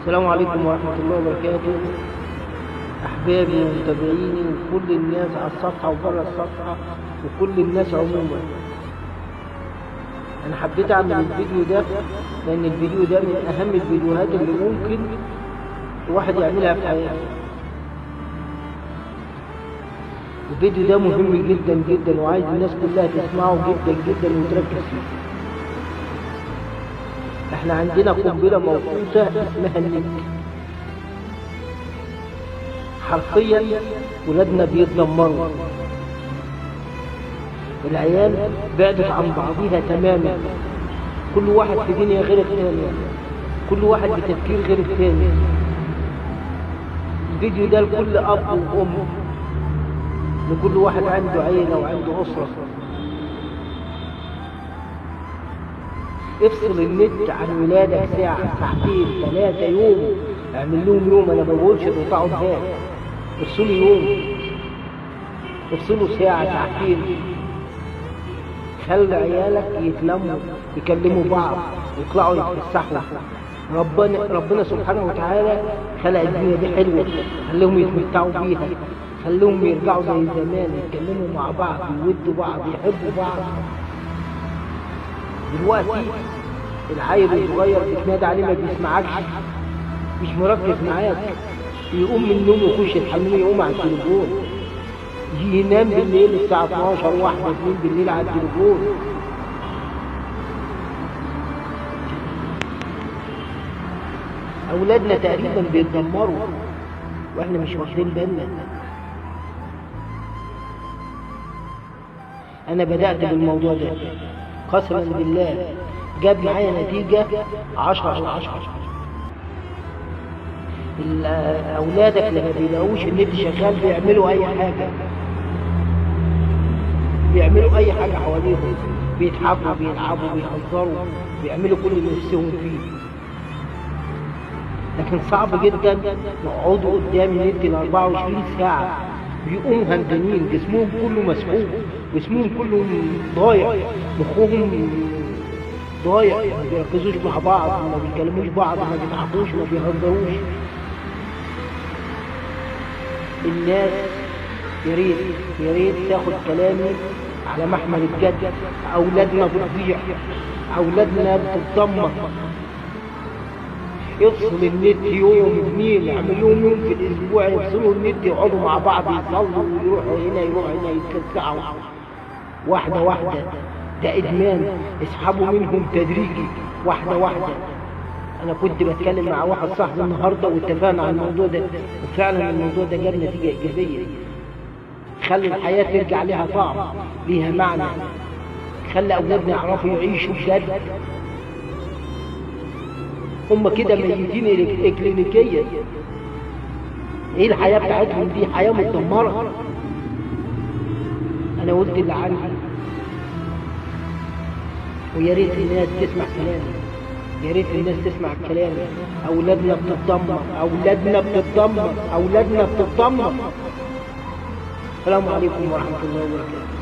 السلام عليكم ورحمة الله وبركاته. أحبابي ومتابعيني وكل الناس على الصفحة وبره الصفحة وكل الناس عموما، أنا حبيت أعمل الفيديو ده لأن الفيديو ده من أهم الفيديوهات اللي ممكن الواحد يعملها في حياته. الفيديو ده مهم جدا جدا وعايز الناس كلها تسمعه جدا جدا وتركز فيه. احنا عندنا قنبلة موقوتة اسمها النت. حرفيا ولادنا بيتدمروا، العيال بعدت عن بعضيها تماما، كل واحد في دنيا غير الثاني، كل واحد بتفكير غير الثاني. الفيديو ده لكل اب وام، لكل واحد عنده عيلة وعنده أسرة. افصل النت عن ولادك ساعة، ساعتين، 3 يوم، اعمل لهم يوم. انا ما بقولش تقطعوا ازاي، افصلوا يوم، افصلوا ساعة، ساعتين. خلي عيالك يتلموا، يكلموا بعض، يطلعوا يتفسحوا. ربنا سبحانه وتعالى خلق الدنيا دي حلوة، خليهم يتمتعوا بيها، خليهم يرجعوا زي زمان، يتكلموا مع بعض، يودوا بعض، يحبوا بعض. دلوقتي العيل الصغير بتنادي عليه ما بيسمعكش، مش مركز معاك، يقوم من النوم يخش الحمام يقوم على التليفون، ينام بالليل الساعة 12 1 2 بالليل على التليفون. أولادنا تقريبا بيتدمروا واحنا مش واخدين بالنا. أنا بدأت بالموضوع ده قسما بالله جاب معايا نتيجة 10 على 10. أولادك لما بيلاقوش النت شغال بيعملوا أي حاجة، بيعملوا أي حاجة حواليهم، بيضحكوا، بيلعبوا، بيهزروا، بيعملوا كل اللي نفسهم فيه. لكن صعب جدا يقعدوا قدام النت ال 24 ساعة، بيقوموا هندانين، جسمهم كله مسحوب، جسمهم كله ضايع، مخهم ضايع، ما بيركزوش مع بعض، ما بيكلموش بعض، ما بيضحكوش، ما بيهزروش. الناس يا ريت تاخد كلامي على محمل الجد. اولادنا بتضيع، اولادنا بتتدمر. يفصل النت يوم 2، اعمل لهم يوم في الاسبوع يفصلوا النت، يقعدوا مع بعض، يصلوا ويروحوا هنا يروحوا هنا، يتلسعوا واحدة واحدة. ده ادمان، اسحبوا منهم تدريجي واحدة واحدة. انا كنت بتكلم مع واحد صاحبي النهارده واتفقنا على الموضوع ده، وفعلا الموضوع ده جاب نتيجة ايجابية. خلي الحياة ترجع لها طعم، ليها معنى، خلي اولادنا يعرفوا يعيشوا بجد. هم كده ميتين اكلينيكيا. ايه الحياة بتاعتهم دي؟ حياة متدمرة. انا قلت اللي عندي، ويا ريت الناس تسمع كلامي، يا ريت الناس تسمع كلامي. اولادنا بتتدمر، اولادنا بتتدمر، اولادنا بتتدمر. السلام عليكم ورحمة الله وبركاته.